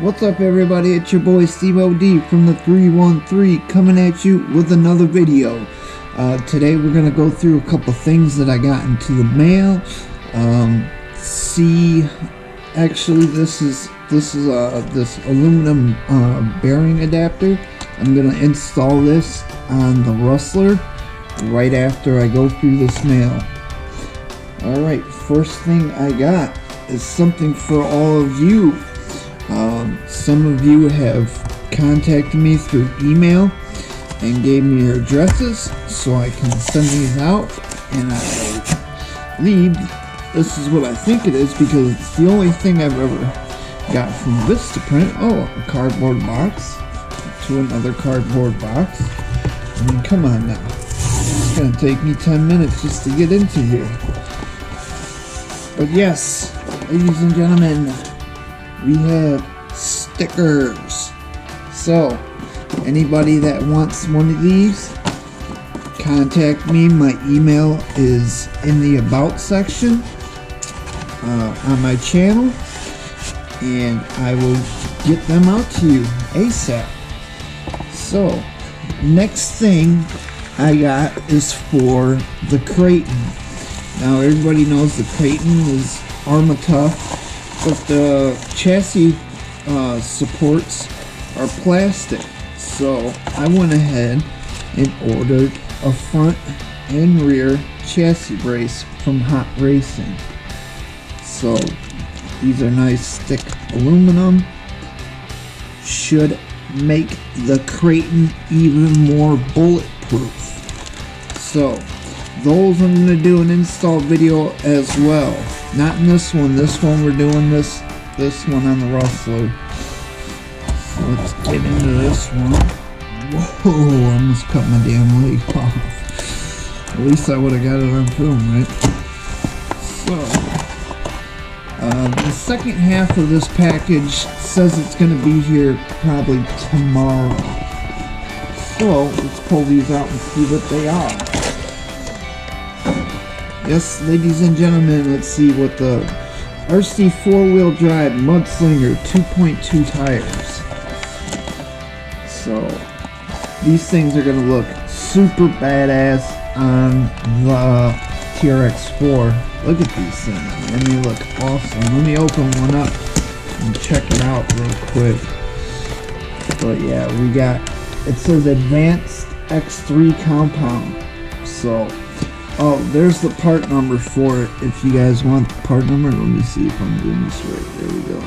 What's up everybody, it's your boy Steve OD from the 313 coming at you with another video. Today we're going to go through a couple things that I got into the mail. Actually this is this aluminum bearing adapter. I'm going to install this on the Rustler right after I go through this mail. Alright, first thing I got is something for all of you. Some of you have contacted me through email and gave me your addresses so I can send these out, and I believe this is what I think it is because it's the only thing I've ever got from Vistaprint. Oh, a cardboard box to another cardboard box. I mean, come on now. It's gonna take me 10 minutes just to get into here. But yes, ladies and gentlemen, we have stickers. So anybody that wants one of these, contact me. My email is in the about section on my channel, and I will get them out to you ASAP. So next thing I got is for the Creighton. Now everybody knows the Creighton is Arma Tough, but the chassis supports are plastic. So I went ahead and ordered a front and rear chassis brace from Hot Racing. So these are nice thick aluminum. Should make the Creighton even more bulletproof. So those I'm going to do an install video as well. Not in this one. This one we're doing this one on the Rustler. So let's get into this one. Whoa, I almost cut my damn leg off. At least I would have got it on film, right? So, the second half of this package says it's going to be here probably tomorrow. So, let's pull these out and see what they are. Yes, ladies and gentlemen, let's see what the RC 4-wheel drive mudslinger 2.2 tires. So these things are gonna look super badass on the TRX4. Look at these things, and they look awesome. Let me open one up and check it out real quick. But yeah, we got, it says advanced X3 compound. So oh, there's the part number for it. If you guys want the part number, let me see if I'm doing this right. There we go.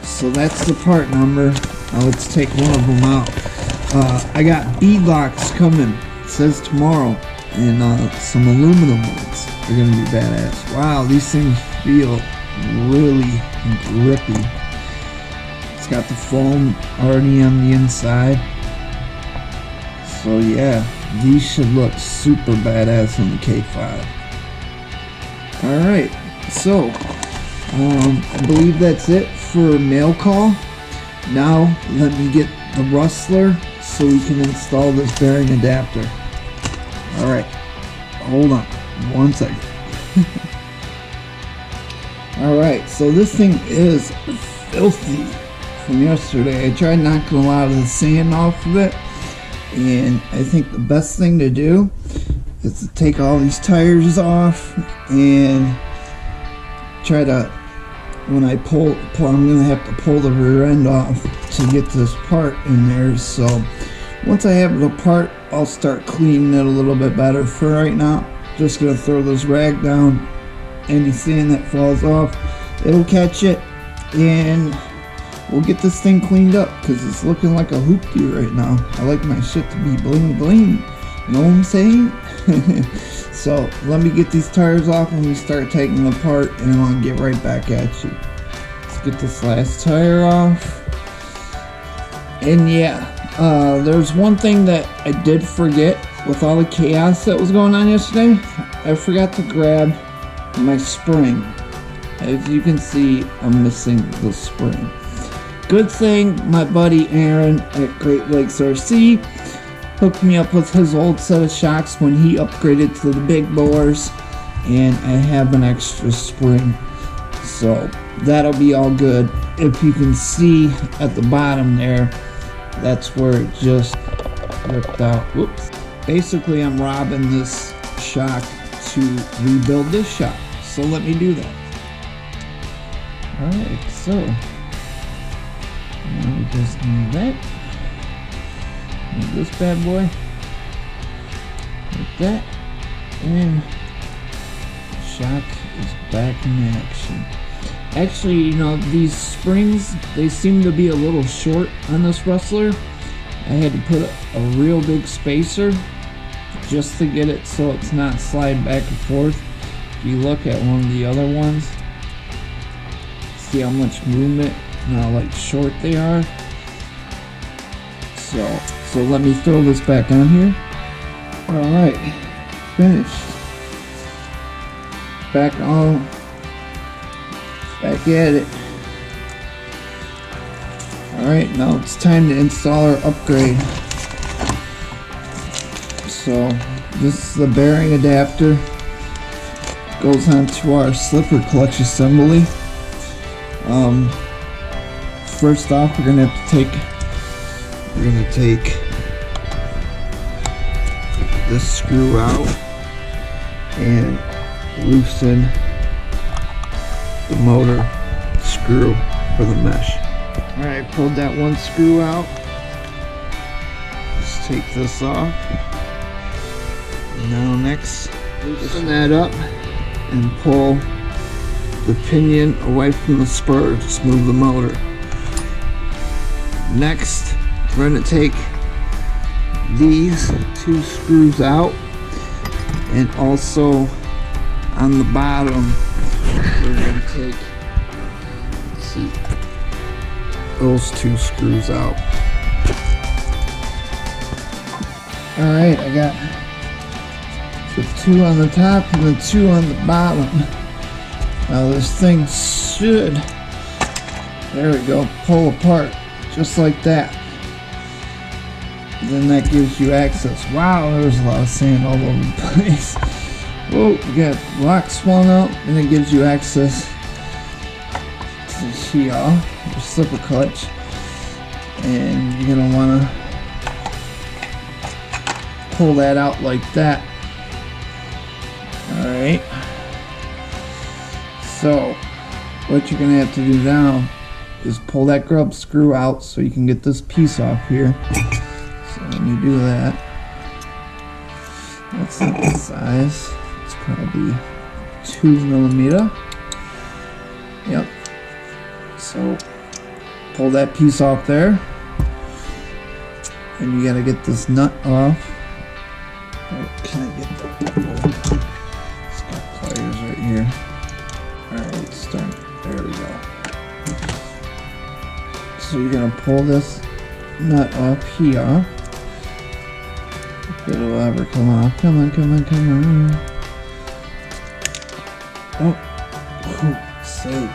So that's the part number. Now let's take one of them out. I got beadlocks coming. It says tomorrow. And some aluminum ones. They're going to be badass. Wow, these things feel really grippy. It's got the foam already on the inside. So yeah, these should look super badass on the K5. Alright, so I believe that's it for mail call. Now let me get the Rustler so we can install this bearing adapter. Alright, hold on one second. Alright, so this thing is filthy from yesterday. I tried knocking a lot of the sand off of it. And I think the best thing to do is to take all these tires off and try to, when I pull I'm going to have to pull the rear end off to get this part in there. So once I have it apart, I'll start cleaning it a little bit better. For right now, just going to throw this rag down. Any sand that falls off, it'll catch it, and we'll get this thing cleaned up because it's looking like a hoopty right now. I like my shit to be bling bling. You know what I'm saying? So let me get these tires off and we start taking them apart, and I'll get right back at you. Let's get this last tire off. And yeah, there's one thing that I did forget with all the chaos that was going on yesterday. I forgot to grab my spring. As you can see, I'm missing the spring. Good thing my buddy Aaron at Great Lakes RC hooked me up with his old set of shocks when he upgraded to the big bores, and I have an extra spring. So that'll be all good. If you can see at the bottom there, that's where it just ripped out. Whoops. Basically, I'm robbing this shock to rebuild this shock. So let me do that. Alright, so now we just need that. Need this bad boy. Like that. And the shock is back in action. Actually, you know, these springs, they seem to be a little short on this Rustler. I had to put a real big spacer just to get it so it's not sliding back and forth. If you look at one of the other ones, see how much movement and how like short they are. So let me throw this back on here. Alright, finished. Back at it. Alright, now it's time to install our upgrade. So this is the bearing adapter. Goes onto our slipper clutch assembly. First off, we're gonna take this screw out and loosen the motor screw for the mesh. Alright, pulled that one screw out. Let's take this off. Now next, loosen that up and pull the pinion away from the spur to smooth the motor. Next, we're going to take these two screws out, and also on the bottom we're going to take, let's see, those two screws out. Alright, I got the two on the top and the two on the bottom. Now this thing should, there we go, pull apart just like that. Then that gives you access. Wow, there's a lot of sand all over the place. Whoa, we got rocks swung out, and it gives you access to your slipper clutch. And you're gonna wanna pull that out like that. Alright. So, what you're gonna have to do now is pull that grub screw out so you can get this piece off here. So when you do that, that's not the size. It's probably 2mm. Yep. So pull that piece off there, and you gotta get this nut off. Oh, can I get that? It's got pliers right here. Alright, start. There we go. So you're gonna pull this nut off here. If it'll ever come off. Come on, come on, come on. Oh, save.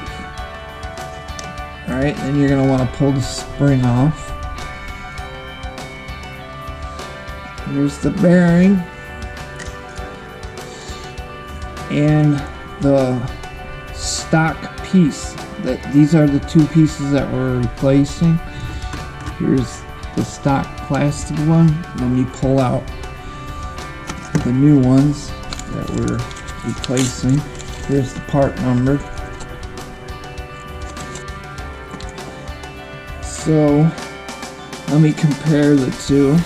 Alright, then you're gonna want to pull the spring off. Here's the bearing. And the stock piece. These are the two pieces that we're replacing. Here's the stock plastic one. Let me pull out the new ones that we're replacing. Here's the part number. So let me compare the two.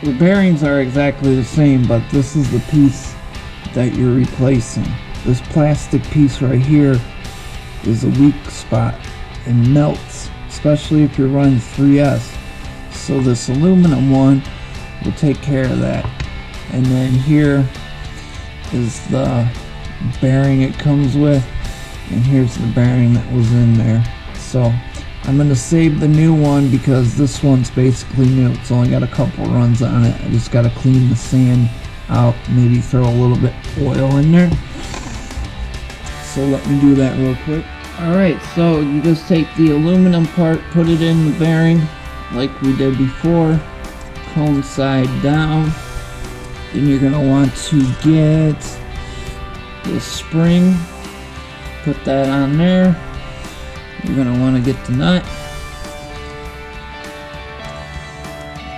The bearings are exactly the same, but this is the piece that you're replacing. This plastic piece right here is a weak spot and melts, especially if you're running 3S. So this aluminum one will take care of that. And then here is the bearing it comes with, and here's the bearing that was in there. So I'm going to save the new one because this one's basically new. It's only got a couple runs on it. I just got to clean the sand out, maybe throw a little bit of oil in there. So let me do that real quick. Alright, so you just take the aluminum part, put it in the bearing like we did before, cone side down. Then you're going to want to get the spring Put that on there. You're gonna want to get the nut.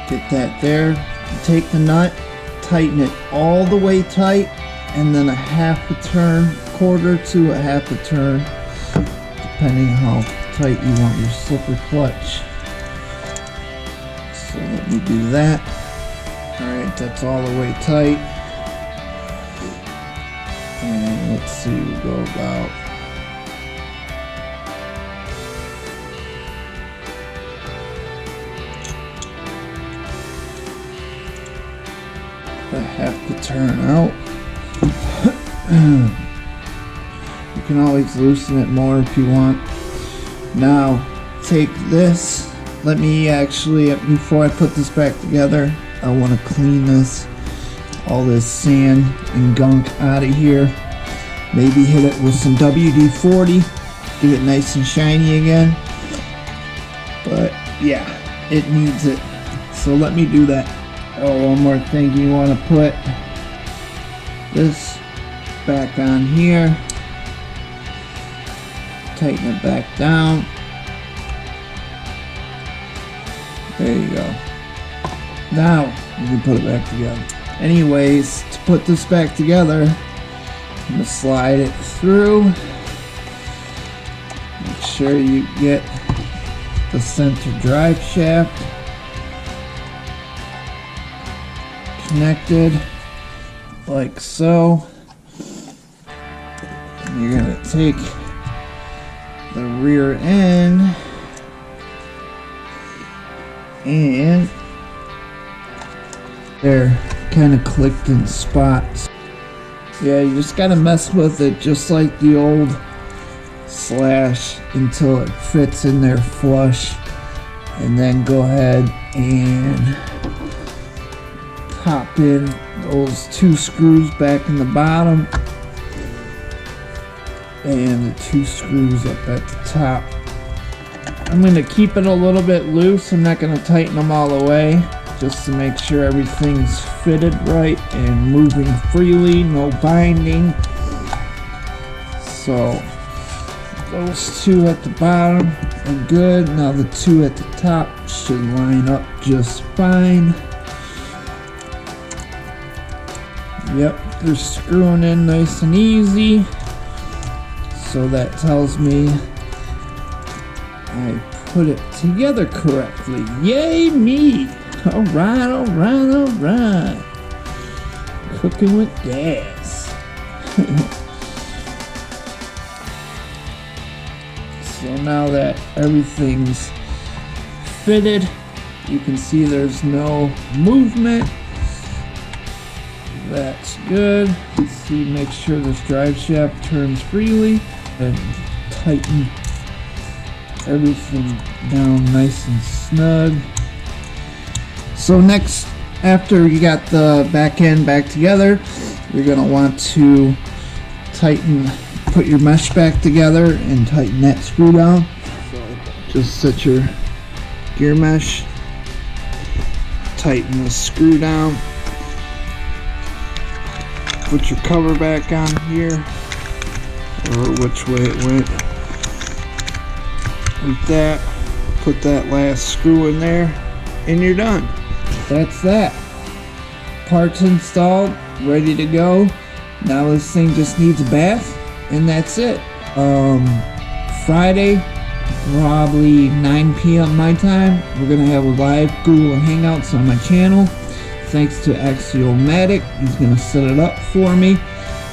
Get that there. Take the nut, tighten it all the way tight, and then a half a turn, quarter to a half a turn, depending on how tight you want your slipper clutch. So let me do that. Alright, that's all the way tight. And let's see, we'll go about a half the turn out. You can always loosen it more if you want. Now take this. Let me actually, before I put this back together, I want to clean this, all this sand and gunk out of here. Maybe hit it with some WD-40, get it nice and shiny again. But yeah, it needs it. So let me do that. Oh, one more thing, you want to put this back on here, tighten it back down. There you go. Now you can put it back together. Anyways, to put this back together, I'm gonna slide it through. Make sure you get the center drive shaft connected like so. And you're gonna take the rear end and they're kind of clicked in spots. Yeah, you just gotta mess with it just like the old slash until it fits in there flush, and then go ahead and pop in those two screws back in the bottom and the two screws up at the top. I'm going to keep it a little bit loose. I'm not going to tighten them all the way, just to make sure everything's fitted right and moving freely, no binding. So those two at the bottom are good. Now the two at the top should line up just fine. Yep, they're screwing in nice and easy. So that tells me I put it together correctly. Yay me! Alright, alright, alright. Cooking with gas. So now that everything's fitted, you can see there's no movement. That's good. Let's see, make sure this drive shaft turns freely and tighten everything down nice and snug. So next, after you got the back end back together, you're going to want to tighten, put your mesh back together and tighten that screw down. So just set your gear mesh, tighten the screw down, put your cover back on here, or which way it went. Like that, put that last screw in there, and you're done. That's that. Parts installed, ready to go. Now this thing just needs a bath, and that's it. Friday, probably 9 p.m. my time, we're gonna have a live Google Hangouts on my channel. Thanks to Axiomatic, he's gonna set it up for me,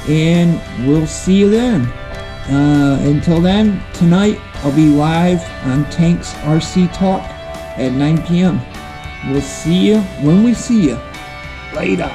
and we'll see you then. Until then, tonight I'll be live on Tank's RC Talk at 9 p.m. We'll see you when we see you. Later.